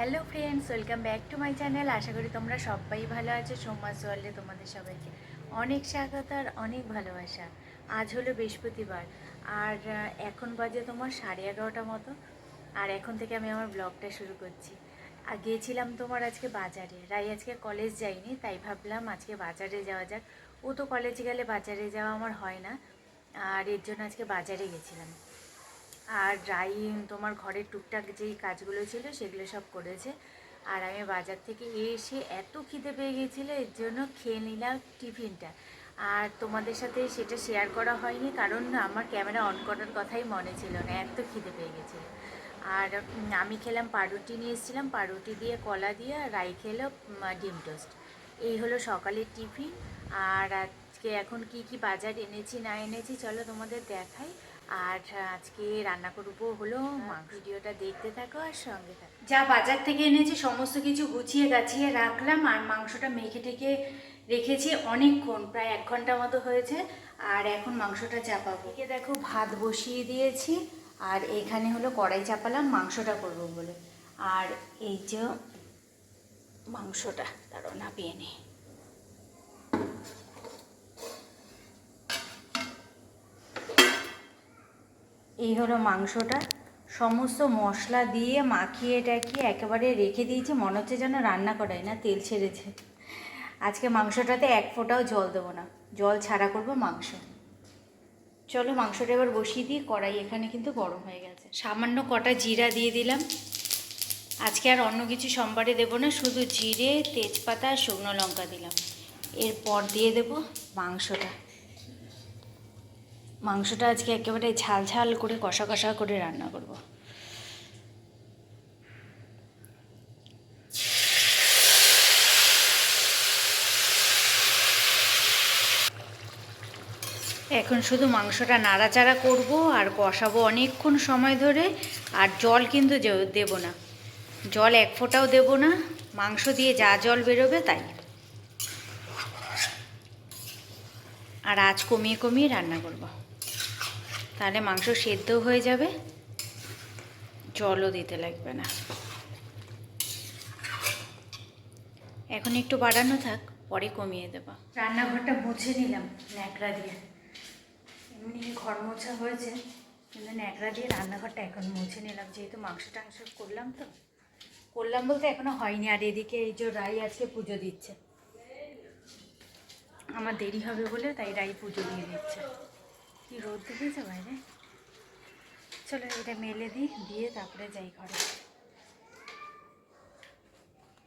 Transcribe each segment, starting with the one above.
Hello friends, welcome back to my channel. আশা করি তোমরা সবাই ভালো আছো। সোমবার ওয়ার্ল্ডে তোমাদের সবাইকে অনেক স্বাগত আর অনেক ভালোবাসা। আজ হলো বৃহস্পতিবার আর এখন বাজে তোমার 11:30 মতো। আর এখন থেকে আমি আমার ব্লগটা শুরু করছি। আর গিয়েছিলাম তোমার আজকে বাজারে। রাই আজকে কলেজ যায়নি, তাই ভাবলাম আজকে বাজারে যাওয়া যাক। ও তো কলেজে গেলে বাজারে যাওয়া আমার হয় না, আর এর জন্য আজকে বাজারে গেছিলাম। আর রাই তোমার ঘরের টুকটাক যেই কাজগুলো ছিল সেগুলো সব করেছে। আর আমি বাজার থেকে এসে এত খিদে পেয়ে গেছিলো, এর জন্য খেয়ে নিলাম টিফিনটা। আর তোমাদের সাথে সেটা শেয়ার করা হয়নি, কারণ আমার ক্যামেরা অন করার কথাই মনে ছিল না, এত খিদে পেয়ে গেছিলো। আর আমি খেলাম পাউরুটি, নিয়ে এসেছিলাম পাউরুটি দিয়ে, কলা দিয়ে। আর রাই খেলো ডিম টোস্ট। এই হলো সকালের টিফিন। আর আজকে এখন কি কি বাজার এনেছি না এনেছি চলো তোমাদের দেখাই। আর আজকে রান্না করবো হলো ভিডিওটা দেখতে থাকো আর সঙ্গে থাকো। যা বাজার থেকে এনেছি সমস্ত কিছু গুছিয়ে গাছিয়ে রাখলাম। আর মাংসটা মেখে টেকে রেখেছি অনেকক্ষণ, প্রায় 1 ঘন্টা মতো হয়েছে। আর এখন মাংসটা চাপাবো। এদিকে দেখো ভাত বসিয়ে দিয়েছি, আর এখানে হলো কড়াই চাপালাম মাংসটা করবো বলে। আর এই যে মাংসটা তারও নাপিয়ে নিই। এই হলো মাংসটা, সমস্ত মশলা দিয়ে মাখিয়ে টাখিয়ে একেবারে রেখে দিয়েছি। মনে হচ্ছে যেন রান্না করাই না, তেল ছেড়েছে। আজকে মাংসটাতে এক ফোঁটাও জল দেবো না, জল ছাড়া করবো মাংস। চলো মাংসটা এবার বসিয়ে দিই। কড়াই এখানে কিন্তু গরম হয়ে গেছে। সামান্য কটা জিরা দিয়ে দিলাম। আজকে আর অন্য কিছু সোমবারে দেবো না, শুধু জিরে, তেজপাতা আর শুকনো লঙ্কা দিলাম। এরপর দিয়ে দেবো মাংসটা। মাংসটা আজকে একেবারে ঝাল ঝাল করে কষা কষা করে রান্না করব। এখন শুধু মাংসটা নাড়াচাড়া করব আর কষাবো অনেকক্ষণ সময় ধরে। আর জল কিন্তু দেবো না, জল এক ফোঁটাও দেবো না। মাংস দিয়ে যা জল বেরোবে তাই। আর আঁচ কমিয়ে কমিয়ে রান্না করব, তাহলে মাংস সেদ্ধ হয়ে যাবে, জলও দিতে লাগবে না। এখন একটু বাড়ানো থাক, পরে কমিয়ে দেবো। রান্নাঘরটা মুছে নিলাম ন্যাকড়া দিয়ে। এমনি ঘর মোছা হয়েছে, কিন্তু ন্যাকড়া দিয়ে রান্নাঘরটা এখন মুছে নিলাম, যেহেতু মাংস টাংস করলাম বলতে এখনও হয়নি। আর এদিকে এই যে রাই আজকে পুজো দিচ্ছে, আমার দেরি হবে বলে তাই রাই পুজো দিয়ে দিচ্ছে। কি রোদ দেখেছে বাইরে। চলো এটা মেলে দিই, দিয়ে তারপরে যাই ঘরে।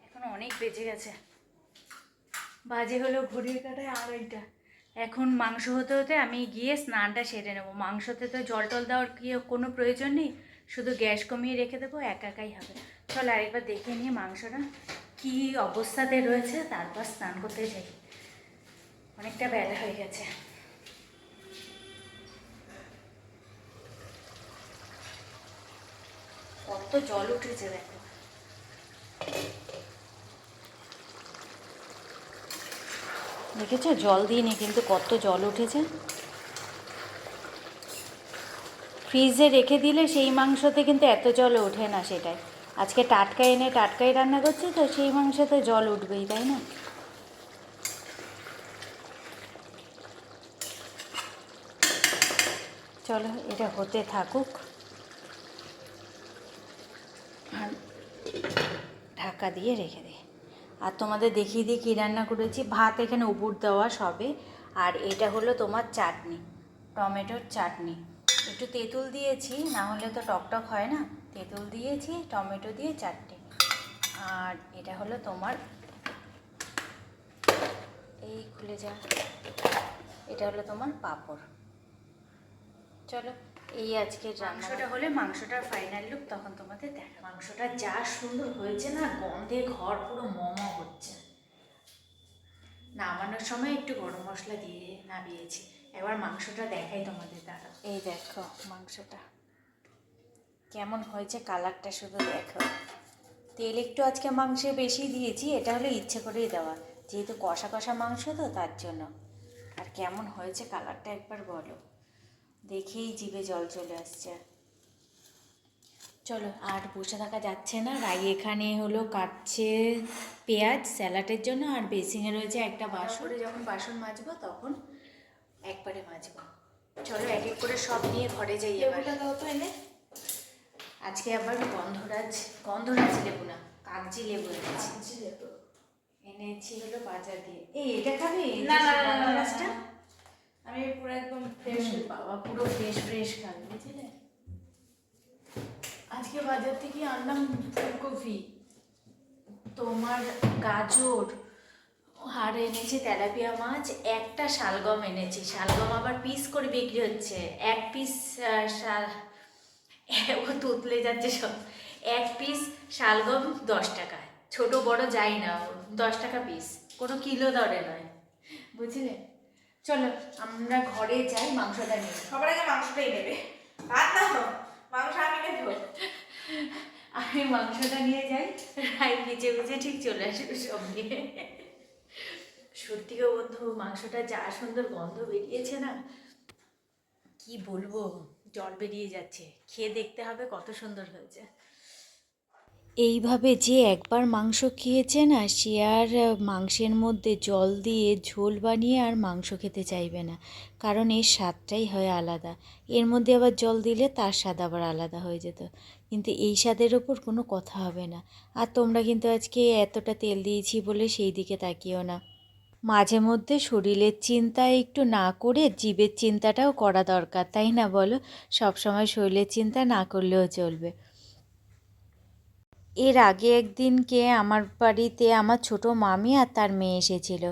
এখন অনেক বেজে গেছে, বাজে হলো ঘড়ির কাঁটায় 2:30। এখন মাংস হতে হতে আমি গিয়ে স্নানটা সেরে নেবো। মাংসতে তো জল টল দেওয়ার কি কোনো প্রয়োজন নেই, শুধু গ্যাস কমিয়ে রেখে দেবো, একাই হবে। চলো আরেকবার দেখে নিয়ে মাংসটা কী অবস্থাতে রয়েছে, তারপর স্নান করতে যাই। অনেকটা বেলা হয়ে গেছে। কত জল উঠেছে দেখো। দেখেছো জল দিইনি, কিন্তু কত জল উঠেছে। ফ্রিজে রেখে দিলে সেই মাংসতে কিন্তু এত জল ওঠে না, সেটাই। আজকে টাটকা এনে টাটকাই রান্না করছি, তো সেই মাংসতে জল উঠবেই, তাই না? চলো এটা হতে থাকুক, আর ঢাকা দিয়ে রেখে দিই। আর তোমাদের দেখিয়ে দিই কী রান্না করেছি। ভাত এখানে উপর দেওয়া সবে। আর এটা হলো তোমার চাটনি, টমেটোর চাটনি। একটু তেঁতুল দিয়েছি, না হলে তো টকটক হয় না। তেঁতুল দিয়েছি, টমেটো দিয়ে চাটনি। আর এটা হলো তোমার, এই খুলে যা, এটা হলো তোমার পাঁপড়। চলো এই আজকের মাংসটা হলে মাংসটার ফাইনাল লুক তখন তোমাদের দেখা। মাংসটা যা সুন্দর হয়েছে না, গন্ধে ঘর পুরো মমো হচ্ছে। নামানোর সময় একটু গরম মশলা দিয়ে নামিয়েছি। এবার মাংসটা দেখাই তোমাদের দ্বারা। এই দেখো মাংসটা কেমন হয়েছে, কালারটা শুধু দেখো। তেল একটু আজকে মাংসে বেশি দিয়েছি, এটা হলো ইচ্ছে করেই দেওয়া, যেহেতু কষা কষা মাংস তো তার জন্য। আর কেমন হয়েছে কালারটা একবার বলো, দেখেই জিভে জল চলে আসছে। চলো আর বসে থাকা যাচ্ছে না। রাই এখানে হলো কাটছে পেঁয়াজ স্যালাডের জন্য, আর বেসিনে রয়েছে একটা বাসন। যখন বাসন মাজবো তখন একবারে মাজবো। চলো এক এক করে সব নিয়ে ঘরে যাই। লেবুটা দাও তো এনে। আজকে আবার গন্ধরাজ লেবু না, কাগজি লেবু এনেছি। এনেছি হলো বাজার দিয়ে। এই এটা খাবি না? গন্ধরাজটা আমি পুরো একদম ফ্রেশ, বাবা পুরো ফ্রেশ ফ্রেশ খাবি, বুঝলে? আজকে বাজার থেকে আনলাম ফুলকপি, তোমার গাজর, আর এনেছি তেলাপিয়া মাছ, একটা শালগম এনেছি। শালগম আবার পিস করে বিক্রি হচ্ছে, এক পিস ও তুতলে যাচ্ছে সব। এক পিস শালগম 10 টাকা, ছোট বড় যাই না, 10 টাকা পিস, কোনো কিলো দরে নয়, বুঝলে? চলো আমরা ঘরে যাই, মাংসটা নিয়ে। সবার আগে মাংসটাই নেবে, ভাত না হোক, মাংস আমি নেব। আমি মাংসটা নিয়ে যাই, রাই বেঁচে বেঁচে ঠিক চলে আসবে সব নিয়ে। সত্যি গো বন্ধু, মাংসটা যা সুন্দর গন্ধ বেরিয়েছে না, কি বলবো, জল বেরিয়ে যাচ্ছে। খেয়ে দেখতে হবে কত সুন্দর হয়েছে। এইভাবে যে একবার মাংস খেয়েছে না, সে আর মাংসের মধ্যে জল দিয়ে ঝোল বানিয়ে আর মাংস খেতে চাইবে না, কারণ এর স্বাদটাই হয় আলাদা। এর মধ্যে আবার জল দিলে তার স্বাদ আবার আলাদা হয়ে যেত, কিন্তু এই স্বাদের ওপর কোনো কথা হবে না। আর তোমরা কিন্তু আজকে এতটা তেল দিয়েছি বলে সেই দিকে তাকিও না। মাঝে মধ্যে শরীরের চিন্তা একটু না করে জীবের চিন্তাটাও করা দরকার, তাই না বলো? সবসময় শরীরের চিন্তা না করলেও চলবে। এর আগে একদিনকে আমার বাড়িতে আমার ছোট মামি আর তার মেয়ে এসেছিল।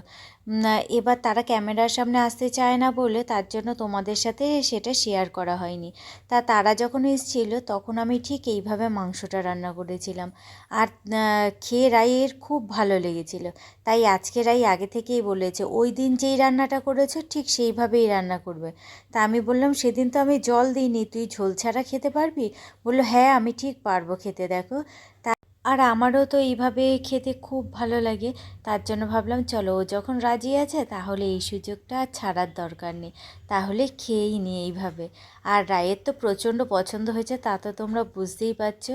এবার তারা ক্যামেরার সামনে আসতে চায় না বলে তার জন্য তোমাদের সাথে সেটা শেয়ার করা হয়নি। তারা যখন এসেছিল তখন আমি ঠিক এইভাবে মাংসটা রান্না করেছিলাম, আর খেয়ে রাইয়ের খুব ভালো লেগেছিল। তাই আজকে রাই আগে থেকেই বলেছে ওই দিন যেই রান্নাটা করেছো ঠিক সেইভাবেই রান্না করবে। তা আমি বললাম সেদিন তো আমি জল দিইনি, তুই ঝোল ছাড়া খেতে পারবি? বললো হ্যাঁ আমি ঠিক পারবো খেতে, দেখো। আর আমারও তো এইভাবে খেতে খুব ভালো লাগে, তার জন্য ভাবলাম চলো ও যখন রাজি আছে তাহলে এই সুযোগটা আর ছাড়ার দরকার নেই, তাহলে খেয়েই নি এইভাবে। আর রায়ের তো প্রচণ্ড পছন্দ হয়েছে, তা তো তোমরা বুঝতেই পারছো।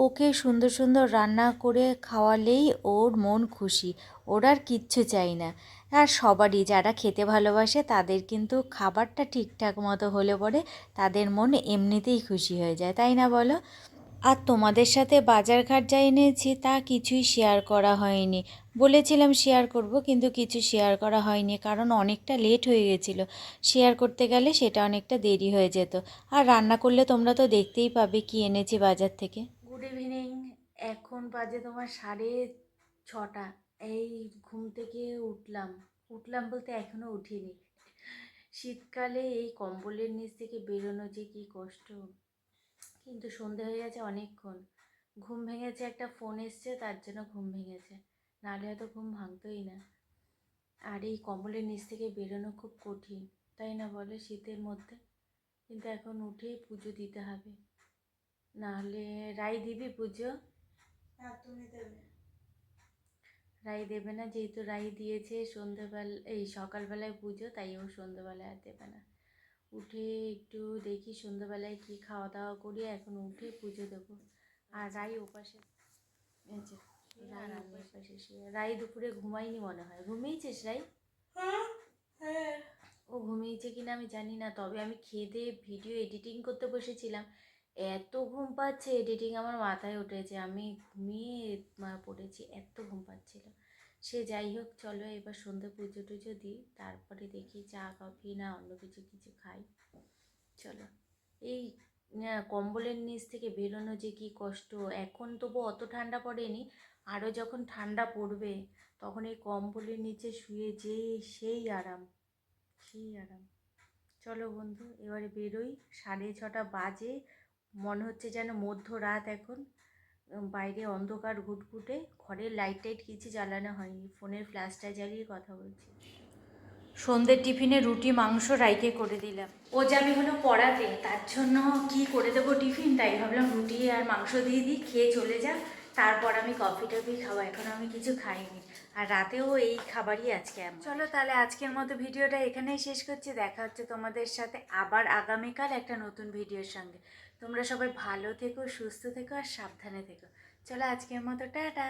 ওকে সুন্দর সুন্দর রান্না করে খাওয়ালেই ওর মন খুশি, ওর আর কিচ্ছু চাই না। আর সবারই যারা খেতে ভালোবাসে তাদের কিন্তু খাবারটা ঠিকঠাক মতো হলে পরে তাদের মন এমনিতেই খুশি হয়ে যায়, তাই না বলো? আর তোমাদের সাথে বাজারঘাট যা এনেছি তা কিছুই শেয়ার করা হয়নি। বলেছিলাম শেয়ার করব, কিন্তু কিছু শেয়ার করা হয়নি, কারণ অনেকটা লেট হয়ে গেছিলো। শেয়ার করতে গেলে সেটা অনেকটা দেরি হয়ে যেত। আর রান্না করলে তোমরা তো দেখতেই পাবে কি এনেছি বাজার থেকে। Good evening. এখন বাজে তোমার 6:30। এই ঘুম থেকে উঠলাম বলতে এখনও উঠিনি। শীতকালে এই কম্বলের নিচ থেকে বেরোনো যে কি কষ্ট, কিন্তু সন্ধে হয়ে গেছে অনেকক্ষণ। ঘুম ভেঙেছে, একটা ফোন এসছে তার জন্য ঘুম ভেঙেছে, নাহলে হয়তো ঘুম ভাঙতোই না। আর এই কম্বলের নিচ থেকে বেরোনো খুব কঠিন, তাই না বলে, শীতের মধ্যে। কিন্তু এখন উঠেই পুজো দিতে হবে, নাহলে রাই দিবি পুজো? তুমি দেবে? রাই দেবে না, যেহেতু রাই দিয়েছে সন্ধেবেলা, এই সকালবেলায় পুজো, তাই ও সন্ধেবেলায় আর দেবে না। উঠে একটু দেখি সন্ধ্যাবেলায় কি খাওয়া দাওয়া করি, এখন উঠে পুজো দেবো। আর রাই ওপাশে, রাই দুপুরে ঘুমাইনি মনে হয়। ঘুমিয়েছিস রাই? ও ঘুমিয়েছে কিনা আমি জানি না, তবে আমি খেয়ে দিয়ে ভিডিও এডিটিং করতে বসেছিলাম, এত ঘুম পাচ্ছে, এডিটিং আমার মাথায় উঠেছে, আমি ঘুমিয়ে পড়েছি, এত ঘুম পাচ্ছিল। সে যাই হোক, চলো এবার সন্ধ্যে পুজো টুজো দিই, তারপরে দেখি চা কফি না অন্য কিছু খাই। চলো। এই কম্বলের নিচ থেকে বেরোনো যে কি কষ্ট, এখন তবু অত ঠান্ডা পড়েনি, আরও যখন ঠান্ডা পড়বে তখন এই কম্বলের নিচে শুয়ে সেই আরাম, সেই আরাম। চলো বন্ধু এবারে বেরোই, 6:30 বাজে, মনে হচ্ছে যেন মধ্যরাত এখন। বাইরে অন্ধকার ঘুটঘুটে, ঘরের লাইট টাইট কিছু জ্বালানো হয়নি, ফোনের ফ্ল্যাশটা জ্বালিয়ে কথা বলছি। সন্ধ্যের টিফিনে রুটি মাংস রাইকে করে দিলাম, ও যাবে হলো পড়াতে, তার জন্য কি করে দেবো টিফিন, তাই ভাবলাম রুটি আর মাংস দিয়ে দিই, খেয়ে চলে যা, তারপর আমি কফি টফি খাবো, এখন আমি কিছু খাইনি। আর রাতেও এই খাবারই আজকে আমার। চলো তাহলে আজকের মতো ভিডিওটা এখানেই শেষ করছি, দেখা হচ্ছে তোমাদের সাথে আবার আগামীকাল একটা নতুন ভিডিওর সঙ্গে। তোমরা সবাই ভালো থেকো, সুস্থ থেকো আর সাবধানে থেকো। চলো আজকের মতো টাটা।